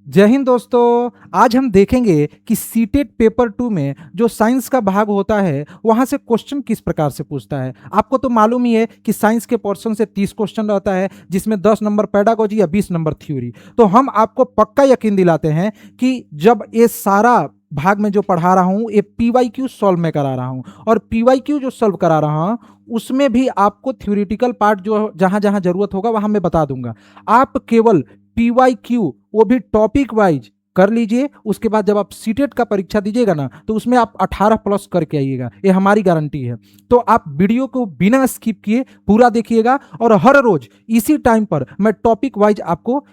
जय हिंद दोस्तों। आज हम देखेंगे कि सीटेट पेपर 2 में जो साइंस का भाग होता है वहां से क्वेश्चन किस प्रकार से पूछता है। आपको तो मालूम ही है कि साइंस के पोर्शन से 30 क्वेश्चन रहता है, जिसमें 10 नंबर पेडागोजी या 20 नंबर थ्योरी। तो हम आपको पक्का यकीन दिलाते हैं कि जब ये सारा भाग में जो पढ़ा रहा हूँ ये पीवाईक्यू सॉल्व में करा रहा हूँ, और पीवाईक्यू जो सॉल्व करा रहा हूँ उसमें भी आपको थ्योरेटिकल पार्ट जो जहां जहां जरूरत होगा वहां मैं बता दूंगा। आप केवल पीवाईक्यू वो भी टॉपिक वाइज कर लीजिए। उसके बाद जब आप सीटेट का परीक्षा दीजिएगा ना तो उसमें आप 18 प्लस करके आइएगा, ये हमारी गारंटी है। तो आप वीडियो को बिना स्किप किए पूरा देखिएगा, और हर रोज इसी टाइम पर मैं टॉपिक वाइज आपको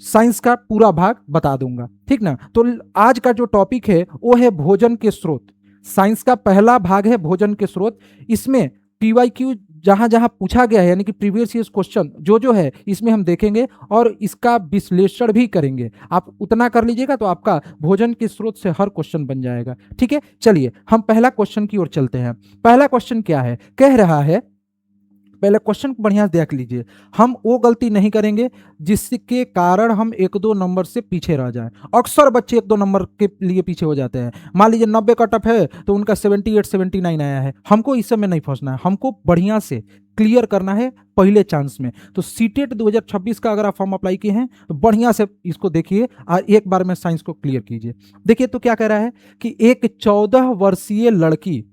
साइंस का पूरा भाग बता दूंगा, ठीक ना। तो आज का जो टॉपिक है वो है भोजन के स्रोत। साइंस का पहला भाग है भोजन के स्रोत। इसमें पीवाईक्यू जहां जहां पूछा गया है, यानी कि प्रीवियस ईयर क्वेश्चन जो है इसमें हम देखेंगे और इसका विश्लेषण भी करेंगे। आप उतना कर लीजिएगा तो आपका भोजन के स्रोत से हर क्वेश्चन बन जाएगा, ठीक है। चलिए हम पहला क्वेश्चन की ओर चलते हैं। पहला क्वेश्चन क्या है, कह रहा है, पहले क्वेश्चन को बढ़िया से देख लीजिए। हम वो गलती नहीं करेंगे जिसके कारण हम एक दो नंबर से पीछे रह जाएं। अक्सर बच्चे एक दो नंबर के लिए पीछे हो जाते हैं। मान लीजिए 90 का टफ है तो उनका 78 79 आया है। हमको इस समय नहीं फंसना है, हमको बढ़िया से क्लियर करना है पहले चांस में। तो सीटेट 2026 का अगर आप फॉर्म अप्लाई किए हैं तो बढ़िया से इसको देखिए और एक बार में साइंस को क्लियर कीजिए। देखिए तो क्या कह रहा है कि एक 14 वर्षीय लड़की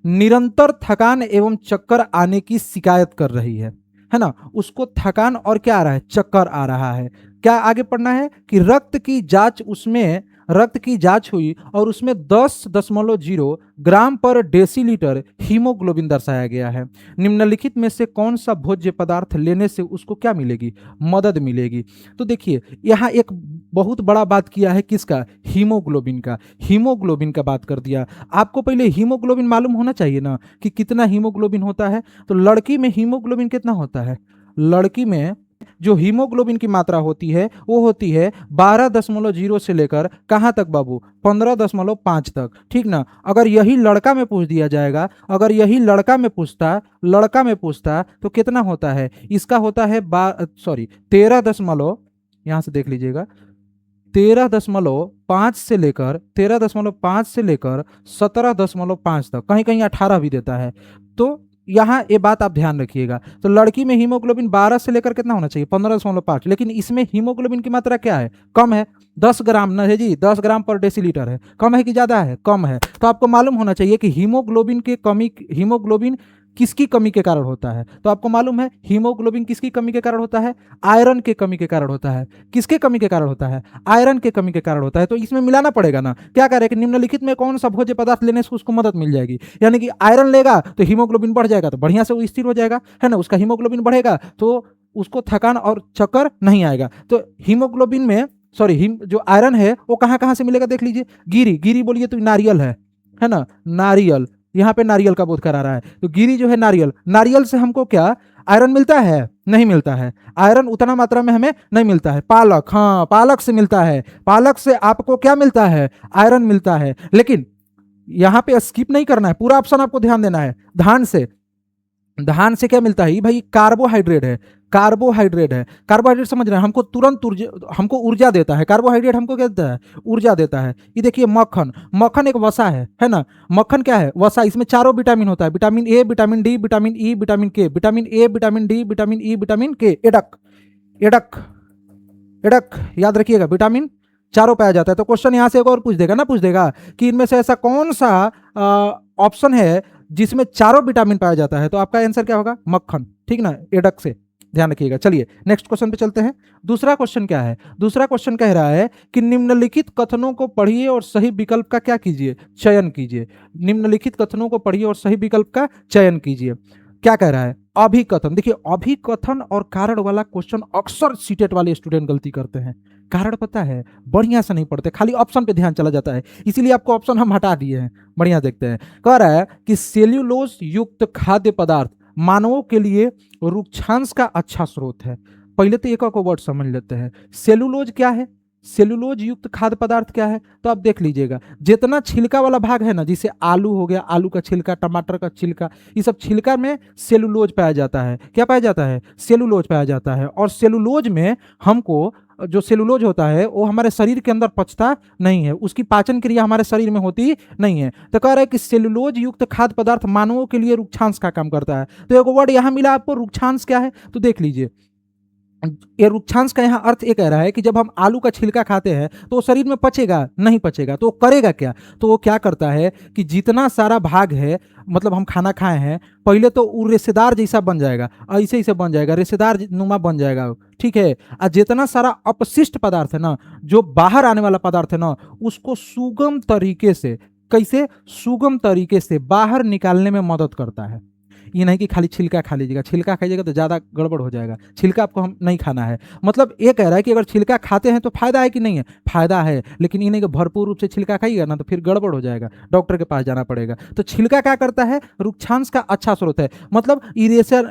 निरंतर थकान एवं चक्कर आने की शिकायत कर रही है ना। उसको थकान और क्या आ रहा है, चक्कर आ रहा है। क्या आगे पढ़ना है कि रक्त की जांच हुई और उसमें 10.0 ग्राम पर डेसीलीटर हीमोग्लोबिन दर्शाया गया है। निम्नलिखित में से कौन सा भोज्य पदार्थ लेने से उसको क्या मिलेगी, मदद मिलेगी। तो देखिए यहाँ एक बहुत बड़ा बात किया है, किसका, हीमोग्लोबिन का। हीमोग्लोबिन का बात कर दिया। आपको पहले हीमोग्लोबिन मालूम होना चाहिए ना कि कितना हीमोग्लोबिन होता है। तो लड़की में हीमोग्लोबिन कितना होता है, लड़की में जो हीमोग्लोबिन की मात्रा होती है वो होती है 12.0 से लेकर कहां तक बाबू, 15.5 तक, ठीक ना। अगर यही लड़का में पूछ दिया जाएगा, अगर यही लड़का में पूछता तो कितना होता है, इसका होता है 13 दशमलव, यहां से देख लीजिएगा, 13.5 से लेकर 17.5 तक, कहीं कहीं 18 भी देता है। तो यहाँ ये बात आप ध्यान रखिएगा। तो लड़की में हीमोग्लोबिन 12 से लेकर कितना होना चाहिए, 15.5, लेकिन इसमें हीमोग्लोबिन की मात्रा क्या है, कम है, 10 ग्राम ना है जी, 10 ग्राम पर डेसीलीटर है। कम है कि ज्यादा है, कम है। तो आपको मालूम होना चाहिए कि हीमोग्लोबिन किसकी कमी के कारण होता है। तो आपको मालूम है हीमोग्लोबिन किसकी कमी के कारण होता है, आयरन के कमी के कारण होता है। किसके कमी के कारण होता है, आयरन के कमी के कारण होता है। तो इसमें मिलाना पड़ेगा ना। क्या कह रहे हैं कि निम्नलिखित में कौन सा भोज्य पदार्थ लेने से उसको मदद मिल जाएगी, यानी कि आयरन लेगा तो हीमोग्लोबिन बढ़ जाएगा, तो बढ़िया से वो स्थिर हो जाएगा, है ना। उसका हीमोग्लोबिन बढ़ेगा तो उसको थकान और चक्कर नहीं आएगा। तो हीमोग्लोबिन में जो आयरन है वो कहाँ कहाँ से मिलेगा, देख लीजिए। गिरी बोलिए तो नारियल है ना, नारियल, यहाँ पे नारियल का बोध करा रहा है। तो गिरी जो है नारियल से हमको क्या आयरन मिलता है, नहीं मिलता है। आयरन उतना मात्रा में हमें नहीं मिलता है। पालक, हाँ पालक से मिलता है, पालक से आपको क्या मिलता है, आयरन मिलता है। लेकिन यहाँ पे स्किप नहीं करना है, पूरा ऑप्शन आपको ध्यान देना है। धान से क्या मिलता है, ये भाई कार्बोहाइड्रेट है, कार्बोहाइड्रेट समझ रहे हैं, हमको तुरंत हमको ऊर्जा देता है। कार्बोहाइड्रेट हमको क्या देता है, ऊर्जा देता है। ये देखिए मक्खन एक वसा है ना। मक्खन क्या है, वसा। इसमें चारों विटामिन होता है, vitamin A, vitamin D, vitamin E, vitamin K. Vitamin A, vitamin D, vitamin E, vitamin K. एडक एडक एडक याद रखिएगा, विटामिन चारों पाया जाता है। तो क्वेश्चन यहां से एक और पूछ देगा कि इनमें से ऐसा कौन सा ऑप्शन है जिसमें चारों विटामिन पाया जाता है। तो आपका आंसर क्या होगा, मक्खन, ठीक ना, एडक से ध्यान रखिएगा। चलिए नेक्स्ट क्वेश्चन पे चलते हैं। दूसरा क्वेश्चन क्या है, दूसरा क्वेश्चन कह रहा है कि निम्नलिखित कथनों को पढ़िए और सही विकल्प का क्या कीजिए, चयन कीजिए। निम्नलिखित कथनों को पढ़िए और सही विकल्प का चयन कीजिए। क्या कह रहा है, अभिकथन। देखिए अभिकथन और कारण वाला क्वेश्चन अक्सर सीटेट वाले स्टूडेंट गलती करते हैं। कारण पता है, बढ़िया से नहीं पढ़ते, खाली ऑप्शन पे ध्यान चला जाता है, इसीलिए आपको ऑप्शन हम हटा दिए हैं। बढ़िया देखते हैं, कह रहा है कि सेल्यूलोज युक्त खाद्य पदार्थ मानवों के लिए रुक्षांश का अच्छा स्रोत है। पहले तो एक वर्ड समझ लेते हैं, सेल्यूलोज क्या है, सेलुलोज युक्त खाद्य पदार्थ क्या है। तो आप देख लीजिएगा, जितना छिलका वाला भाग है ना, जैसे आलू हो गया, आलू का छिलका, टमाटर का छिलका, ये सब छिलका में सेलुलोज पाया जाता है। क्या पाया जाता है, सेलुलोज पाया जाता है। और सेलुलोज में हमको जो सेलुलोज होता है वो हमारे शरीर के अंदर पचता नहीं है, उसकी पाचन क्रिया हमारे शरीर में होती नहीं है। तो कह रहा है कि सेलुलोज युक्त खाद्य पदार्थ मानवों के लिए रुक्षांश का काम करता है। तो एक वर्ड यहां मिला आपको, रुक्षांश क्या है, तो देख लीजिए। ये रुक्षांश का यहाँ अर्थ ये कह रहा है कि जब हम आलू का छिलका खाते हैं तो वो शरीर में पचेगा नहीं, पचेगा तो वो करेगा क्या, तो वो क्या करता है कि जितना सारा भाग है, मतलब हम खाना खाए हैं, पहले तो वो रेशेदार जैसा बन जाएगा, ऐसे ऐसे बन जाएगा, रेशेदार नुमा बन जाएगा, ठीक है। और जितना सारा अपशिष्ट पदार्थ है ना, जो बाहर आने वाला पदार्थ है ना, उसको सुगम तरीके से, कैसे सुगम तरीके से बाहर निकालने में मदद करता है। ये नहीं कि खाली छिलका खा लीजिएगा, छिलका खाइएगा तो ज़्यादा गड़बड़ हो जाएगा, छिलका आपको हम नहीं खाना है। मतलब ये कह रहा है कि अगर छिलका खाते हैं तो फायदा है कि नहीं है, फायदा है, लेकिन ये नहीं कि भरपूर रूप से छिलका खाइएगा ना तो फिर गड़बड़ हो जाएगा, डॉक्टर के पास जाना पड़ेगा। तो छिलका क्या करता है, रुक्षांश का अच्छा स्रोत है। मतलब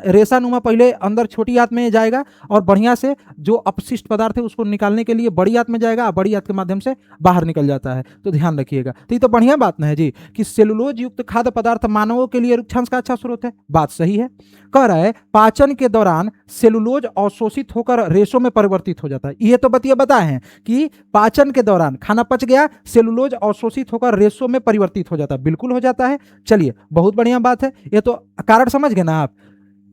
रेसानुमा पहले अंदर छोटी आंत में जाएगा और बढ़िया से जो अपशिष्ट पदार्थ है उसको निकालने के लिए बड़ी आंत में जाएगा, बड़ी आंत के माध्यम से बाहर निकल जाता है। तो ध्यान रखिएगा। तो ये तो बढ़िया बात ना है जी कि सेलुलोज युक्त खाद्य पदार्थ मानवों के लिए रुक्षांश का अच्छा स्रोत है, बात सही है। कह रहा है पाचन के दौरान सेलुलोज अवशोषित होकर रेशों में परिवर्तित हो जाता है। ये तो बताए हैं कि पाचन के दौरान खाना पच गया, सेलुलोज अवशोषित होकर रेशों में परिवर्तित हो जाता है, बिल्कुल हो जाता है। चलिए बहुत बढ़िया बात है, ये तो कारण समझ गए ना आप।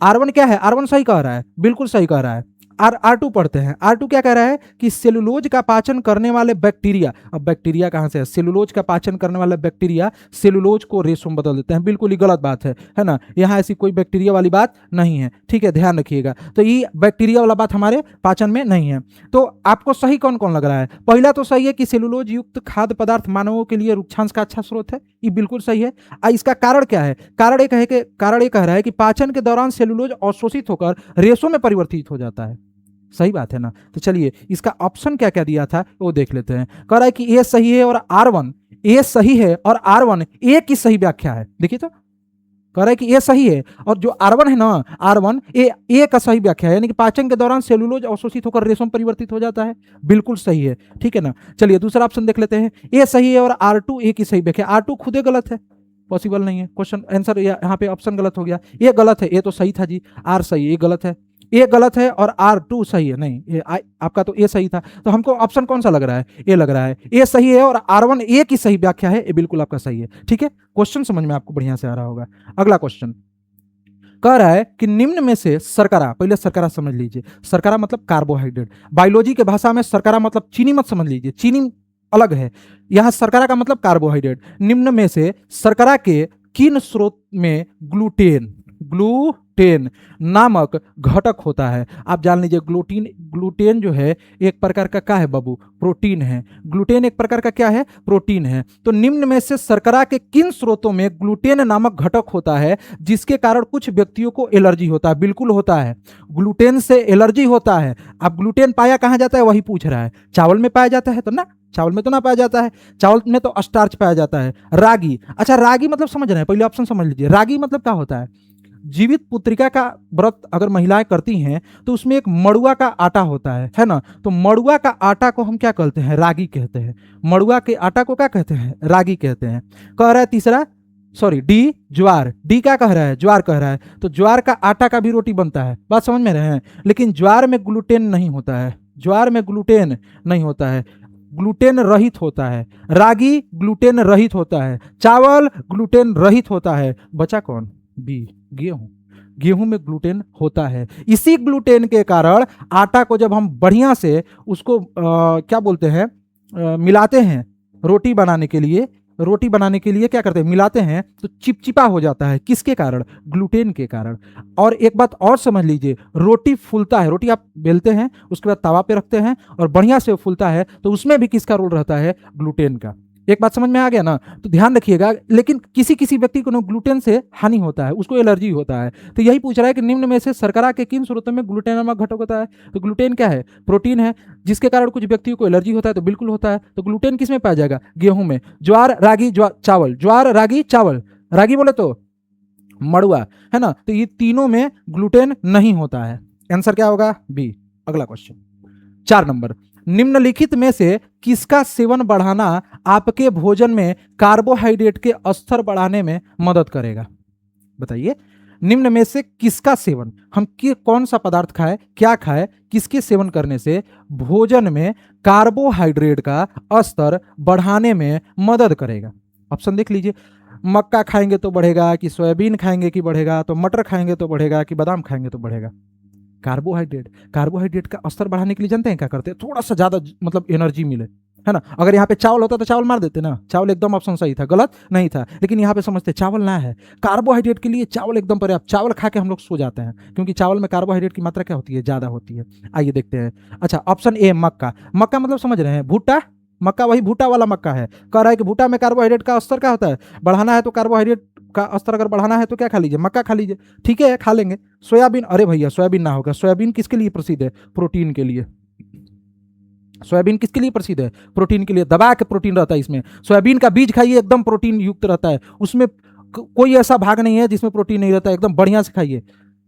R1 क्या है, R1 सही कह रहा है, बिल्कुल सही कह रहा है। R2 पढ़ते हैं। R2 क्या कह रहा है कि सेलुलोज का पाचन करने वाले बैक्टीरिया, अब बैक्टीरिया कहां से है, सेलुलोज का पाचन करने वाले बैक्टीरिया सेलुलोज को रेशों में बदल देते हैं, बिल्कुल ही गलत बात है ना, यहां ऐसी कोई बैक्टीरिया वाली बात नहीं है, ठीक है, ध्यान रखिएगा। तो ये बैक्टीरिया वाला बात हमारे पाचन में नहीं है। तो आपको सही कौन कौन लग रहा है, पहला तो सही है कि सेलुलोज युक्त खाद्य पदार्थ मानवों के लिए रुक्षांश का अच्छा स्रोत है, ये बिल्कुल सही है। इसका कारण क्या है, कारण ये कह रहा है कि पाचन के दौरान सेलुलोज अवशोषित होकर रेशों में परिवर्तित हो जाता है, सही बात है ना। तो चलिए इसका ऑप्शन क्या क्या दिया था वो देख लेते हैं। कह रहा है कि ए सही है और R1, ए सही है और R1 ए की सही व्याख्या है। देखिए तो कह रहा है कि ए सही है और जो R1 है ना, R1 ए का सही व्याख्या है, यानी कि पाचन के दौरान सेलुलोज अवशोषित होकर रेशों में परिवर्तित हो जाता है, बिल्कुल सही है, ठीक है ना। चलिए दूसरा ऑप्शन देख लेते हैं। ए सही है और R2 ए की सही व्याख्या, R2 खुदे गलत है, पॉसिबल नहीं है, क्वेश्चन आंसर यहाँ पे ऑप्शन गलत हो गया। ये गलत है, ये तो सही था जी, R सही है, ये गलत है, ए गलत है और R2 सही है, नहीं आपका तो ए सही था। तो हमको ऑप्शन कौन सा लग रहा है, ए लग रहा है, ए सही है और R1 ए की सही व्याख्या है, ये बिल्कुल आपका सही है, ठीक है। क्वेश्चन समझ में आपको बढ़िया से आ रहा होगा। अगला क्वेश्चन कह रहा है कि निम्न में से शर्करा, पहले शर्करा समझ लीजिए, शर्करा मतलब कार्बोहाइड्रेट, बायोलॉजी के भाषा में शर्करा मतलब चीनी मत समझ लीजिए, चीनी अलग है, यहां शर्करा का मतलब कार्बोहाइड्रेट। निम्न में से शर्करा के किन स्रोत में ग्लूटेन नामक घटक होता है। आप जान लीजिए ग्लूटेन जो है एक प्रकार का क्या है बाबू, प्रोटीन है। ग्लूटेन एक प्रकार का क्या है, प्रोटीन है। तो निम्न में से शर्करा के किन स्रोतों में ग्लूटेन नामक घटक होता है जिसके कारण कुछ व्यक्तियों को एलर्जी होता है, बिल्कुल होता है, ग्लूटेन से एलर्जी होता है। अब ग्लूटेन पाया कहां जाता है वही पूछ रहा है, चावल में पाया जाता है तो ना, चावल में तो ना पाया जाता है, चावल में तो स्टार्च पाया जाता है। रागी, अच्छा रागी मतलब समझ रहे हैं, पहले ऑप्शन समझ लीजिए, रागी मतलब क्या होता है, जीवित पुत्रिका का व्रत अगर महिलाएं करती हैं तो उसमें एक मड़ुआ का आटा होता है ना, तो मड़ुआ का आटा को हम क्या कहते हैं, रागी कहते हैं। मड़ुआ के आटा को क्या कहते हैं, रागी कहते हैं। कह रहा है तीसरा, सॉरी डी ज्वार, डी क्या कह रहा है, ज्वार कह रहा है। तो ज्वार का आटा का भी रोटी बनता है, बात समझ में रहे हैं, लेकिन ज्वार में ग्लूटेन नहीं होता है, ज्वार में ग्लूटेन नहीं होता है, ग्लूटेन रहित होता है। रागी ग्लूटेन रहित होता है, चावल ग्लूटेन रहित होता है, बचा कौन, बी गेहूं, गेहूं में ग्लूटेन होता है। इसी ग्लूटेन के कारण आटा को जब हम बढ़िया से उसको क्या बोलते हैं, मिलाते हैं रोटी बनाने के लिए, रोटी बनाने के लिए क्या करते हैं, मिलाते हैं तो चिपचिपा हो जाता है, किसके कारण, ग्लूटेन के कारण। और एक बात और समझ लीजिए, रोटी फूलता है, रोटी आप बेलते हैं उसके बाद तवा पे रखते हैं और बढ़िया से फूलता है, तो उसमें भी किसका रोल रहता है, ग्लूटेन का। एक बात समझ में आ गया ना, तो ध्यान रखिएगा। लेकिन किसी किसी व्यक्ति को ग्लूटेन से हानि होता है, उसको एलर्जी होता है, तो यही पूछ रहा है कि निम्न में से शर्करा के किन स्रोतों में ग्लूटेन नामक घटक होता है। तो ग्लूटेन क्या है, प्रोटीन है, जिसके कारण कुछ व्यक्तियों को एलर्जी होता है, तो बिल्कुल होता है। तो ग्लूटेन किस में पाया जाएगा, गेहूं में। ज्वार रागी चावल, ज्वार रागी चावल, रागी बोले तो मड़ुआ, है ना, तो ये तीनों में ग्लूटेन नहीं होता है। आंसर क्या होगा, बी। अगला क्वेश्चन 4 नंबर, निम्नलिखित में से किसका सेवन बढ़ाना आपके भोजन में कार्बोहाइड्रेट के स्तर बढ़ाने में मदद करेगा, बताइए। निम्न में से किसका सेवन, हम कौन सा पदार्थ खाए, क्या खाए, किसके सेवन करने से भोजन में कार्बोहाइड्रेट का स्तर बढ़ाने में मदद करेगा। ऑप्शन देख लीजिए, मक्का खाएंगे तो बढ़ेगा, कि सोयाबीन खाएंगे कि बढ़ेगा, तो मटर खाएंगे तो बढ़ेगा, कि बादाम खाएंगे तो बढ़ेगा। कार्बोहाइड्रेट का स्तर बढ़ाने के लिए जानते हैं क्या करते हैं, थोड़ा सा ज्यादा मतलब एनर्जी मिले, है ना। अगर यहाँ पे चावल होता तो चावल मार देते ना, चावल एकदम ऑप्शन सही था, गलत नहीं था, लेकिन यहाँ पे समझते चावल ना है, कार्बोहाइड्रेट के लिए चावल एकदम पर्याप्त, चावल खा के हम लोग सो जाते हैं, क्योंकि चावल में कार्बोहाइड्रेट की मात्रा क्या होती है, ज्यादा होती है। आइए देखते हैं। अच्छा, ऑप्शन ए मक्का, मक्का मतलब समझ रहे हैं भुट्टा, मक्का वही भुट्टा वाला मक्का है। कह रहा है कि भुट्टा में कार्बोहाइड्रेट का स्तर क्या होता है, बढ़ाना है, तो कार्बोहाइड्रेट का स्तर अगर बढ़ाना है तो क्या खा लीजिए, मक्का खा लीजिए, ठीक है, खा लेंगे। सोयाबीन, अरे भैया सोयाबीन ना होगा, सोयाबीन किसके लिए प्रसिद्ध है, प्रोटीन के लिए। सोयाबीन किसके लिए प्रसिद्ध है, प्रोटीन के लिए, दबा के प्रोटीन रहता है इसमें। सोयाबीन का बीज खाइए, एकदम प्रोटीन युक्त रहता है, उसमें कोई ऐसा भाग नहीं है जिसमें प्रोटीन नहीं रहता है, एकदम बढ़िया से खाइए।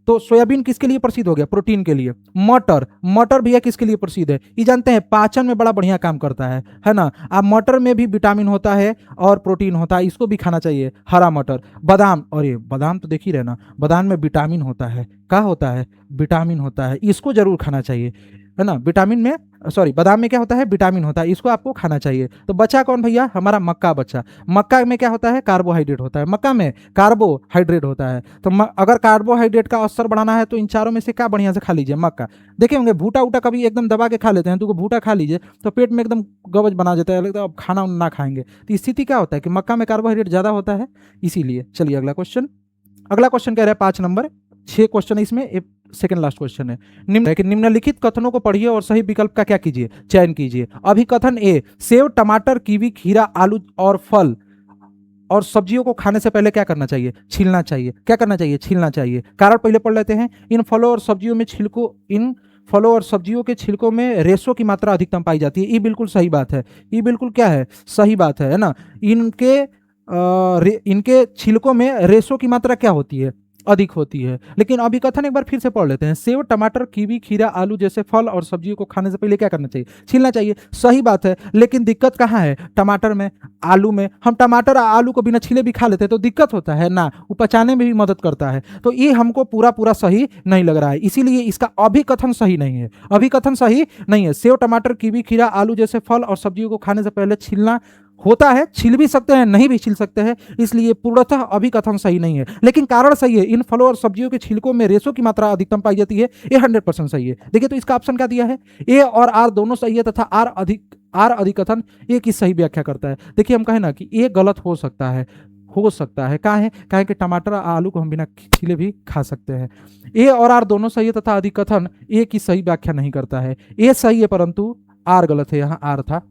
तो सोयाबीन किसके लिए प्रसिद्ध हो गया, प्रोटीन के लिए। मटर, मटर भैया किसके लिए प्रसिद्ध है, ये जानते हैं पाचन में बड़ा बढ़िया काम करता है ना। अब मटर में भी विटामिन होता है और प्रोटीन होता है, इसको भी खाना चाहिए, हरा मटर। बादाम, अरे बादाम तो देख ही रहे ना, बादाम में विटामिन होता है, क्या होता है, विटामिन होता है, इसको जरूर खाना चाहिए, है ना। विटामिन में, सॉरी, बादाम में क्या होता है, विटामिन होता है, इसको आपको खाना चाहिए। तो बचा कौन भैया, हमारा मक्का बचा। मक्का में क्या होता है, कार्बोहाइड्रेट होता है, मक्का में कार्बोहाइड्रेट होता है। तो अगर कार्बोहाइड्रेट का स्तर बढ़ाना है तो इन चारों में से क्या बढ़िया से खा लीजिए, मक्का। देखे होंगे भूटा उटा कभी एकदम दबा के खा लेते हैं, तो भूटा खा लीजिए तो पेट में एकदम गबज बना देता है, लगता है अब खाना ना खाएंगे। तो स्थिति क्या होता है कि मक्का में कार्बोहाइड्रेट ज्यादा होता है, इसीलिए। चलिए अगला क्वेश्चन, अगला क्वेश्चन कह रहा है 5 नंबर, 6 क्वेश्चन इसमें, सेकंड लास्ट क्वेश्चन है। निम्नलिखित कथनों को पढ़िए और सही विकल्प का क्या कीजिए, चयन कीजिए। अभिकथन ए, सेव, टमाटर, कीवी, खीरा, आलू और फल और सब्जियों को खाने से पहले क्या करना चाहिए, छीलना चाहिए। क्या करना चाहिए, छीलना चाहिए। कारण पहले पढ़ लेते हैं। इन फलों और सब्जियों के छिलकों में रेशों की मात्रा अधिकतम पाई जाती है। ये बिल्कुल सही बात है, ये बिल्कुल क्या है, सही बात है ना। इनके छिलकों में रेशों की मात्रा क्या होती है, अधिक होती है। लेकिन अभिकथन एक बार फिर से पढ़ लेते हैं। सेव, टमाटर, कीवी, खीरा, आलू जैसे फल और सब्जियों को खाने से पहले क्या करना चाहिए, छीलना चाहिए। सही बात है, लेकिन दिक्कत कहाँ है, टमाटर में, आलू में। हम टमाटर और आलू को बिना छीले भी खा लेते हैं तो दिक्कत होता है ना, वो पचाने में भी मदद करता है। तो ये हमको पूरा पूरा सही नहीं लग रहा है, इसीलिए इसका अभिकथन सही नहीं है, अभिकथन सही नहीं है। सेव, टमाटर, कीवी, खीरा, आलू जैसे फल और सब्जियों को खाने से पहले छीलना होता है, छील भी सकते हैं, नहीं भी छील सकते हैं, इसलिए पूर्णतः अभिकथन सही नहीं है। लेकिन कारण सही है, इन फलों और सब्जियों के छिलकों में रेशों की मात्रा अधिकतम पाई जाती है, ये 100% सही है। देखिए तो इसका ऑप्शन क्या दिया है, ए और आर दोनों सही है, तथा आर अधिकथन ए की सही व्याख्या करता है। देखिए हम कहें ना कि ए गलत हो सकता है, कहाँ है, कहा है कि टमाटर और आलू को हम बिना छीले भी खा सकते हैं। ए और आर दोनों सही है तथा अधिकथन ए की सही व्याख्या नहीं करता है। ए सही है परंतु आर गलत है, यहाँ आर था,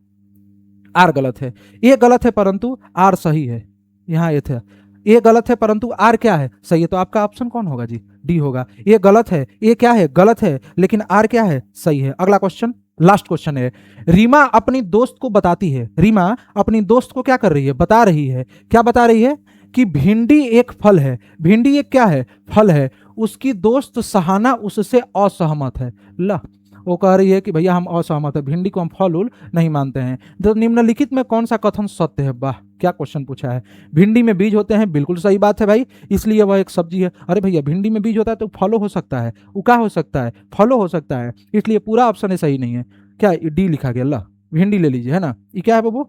आर गलत है। ए गलत है परंतु आर सही है, यहाँ ए था। ए गलत है परंतु आर क्या है, सही है। तो आपका ऑप्शन कौन होगा जी, डी होगा। ए गलत है, ए क्या है, गलत है, लेकिन आर क्या है, सही है। अगला क्वेश्चन, लास्ट क्वेश्चन है। रीमा अपनी दोस्त को बताती है, रीमा अपनी दोस्त को क्या कर रही है, बता रही है, क्या बता रही है, कि भिंडी एक फल है। भिंडी एक क्या है, फल है। उसकी दोस्त सहाना उससे असहमत है। ला, वो कह रही है कि भैया हम असहमत है, भिंडी को हम फल उल नहीं मानते हैं। तो निम्नलिखित में कौन सा कथन सत्य है, वाह क्या क्वेश्चन पूछा है। भिंडी में बीज होते हैं, बिल्कुल सही बात है भाई, इसलिए वह एक सब्जी है। अरे भैया भिंडी में बीज होता है तो फलो हो सकता है, उका हो सकता है, फलो हो सकता है, इसलिए पूरा ऑप्शन है सही नहीं है। क्या डी लिखा गया, ला भिंडी ले लीजिए, है ना। ये क्या है बाबू,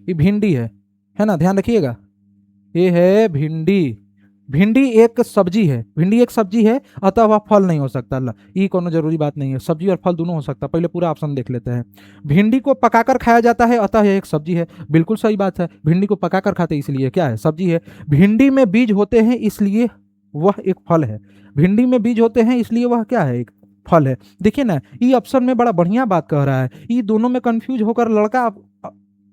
ये भिंडी है ना, ध्यान रखिएगा, ये है भिंडी। भिंडी एक सब्जी है, भिंडी एक सब्जी है, अतः वह फल नहीं हो सकता। ये कोनो जरूरी बात नहीं है, सब्जी और फल दोनों हो सकता। पहले पूरा ऑप्शन देख लेते हैं। भिंडी को पकाकर खाया जाता है, अतः यह एक सब्जी है, बिल्कुल सही बात है। भिंडी को पकाकर खाते इसलिए क्या है, सब्जी है। भिंडी में बीज होते हैं इसलिए वह एक फल है, भिंडी में बीज होते हैं इसलिए वह क्या है, एक फल है। देखिए ना, ये ऑप्शन में बड़ा बढ़िया बात कह रहा है। ये दोनों में कंफ्यूज होकर लड़का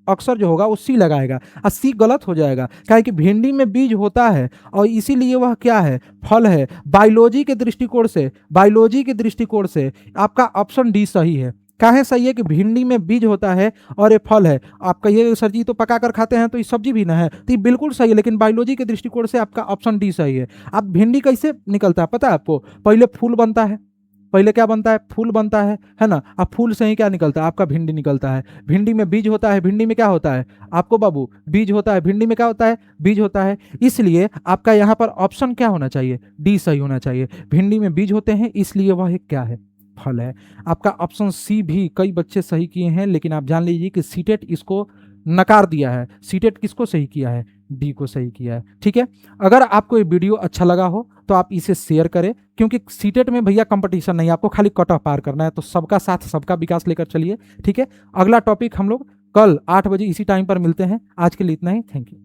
अक्सर जो होगा वो सी लगाएगा और सी गलत हो जाएगा, क्या कि भिंडी में बीज होता है और इसीलिए वह क्या है, फल है। बायोलॉजी के दृष्टिकोण से आपका ऑप्शन डी सही है। काहे सही है कि भिंडी में बीज होता है और ये फल है। आपका ये सर जी तो पका कर खाते हैं तो ये सब्जी भी ना है, तो ये बिल्कुल सही है, लेकिन बायोलॉजी के दृष्टिकोण से आपका ऑप्शन डी सही है। अब भिंडी कैसे निकलता है पता है आपको, पहले फूल बनता है, पहले क्या बनता है, फूल बनता है ना। अब फूल से ही क्या निकलता है, आपका भिंडी निकलता है। भिंडी में बीज होता है, भिंडी में क्या होता है आपको बाबू, बीज होता है। भिंडी में क्या होता है, बीज होता है। इसलिए आपका यहाँ पर ऑप्शन क्या होना चाहिए, डी सही होना चाहिए। भिंडी में बीज होते हैं, इसलिए वह एक क्या है, फल है। आपका ऑप्शन सी भी कई बच्चे सही किए हैं, लेकिन आप जान लीजिए कि सीटेट इसको नकार दिया है। सीटेट किसको सही किया है, डी को सही किया है। ठीक है, अगर आपको ये वीडियो अच्छा लगा हो तो आप इसे शेयर करें, क्योंकि सीटेट में भैया कंपटीशन नहीं, आपको खाली कट ऑफ पार करना है। तो सबका साथ सबका विकास लेकर चलिए। ठीक है, अगला टॉपिक हम लोग कल 8 बजे इसी टाइम पर मिलते हैं। आज के लिए इतना ही, थैंक यू।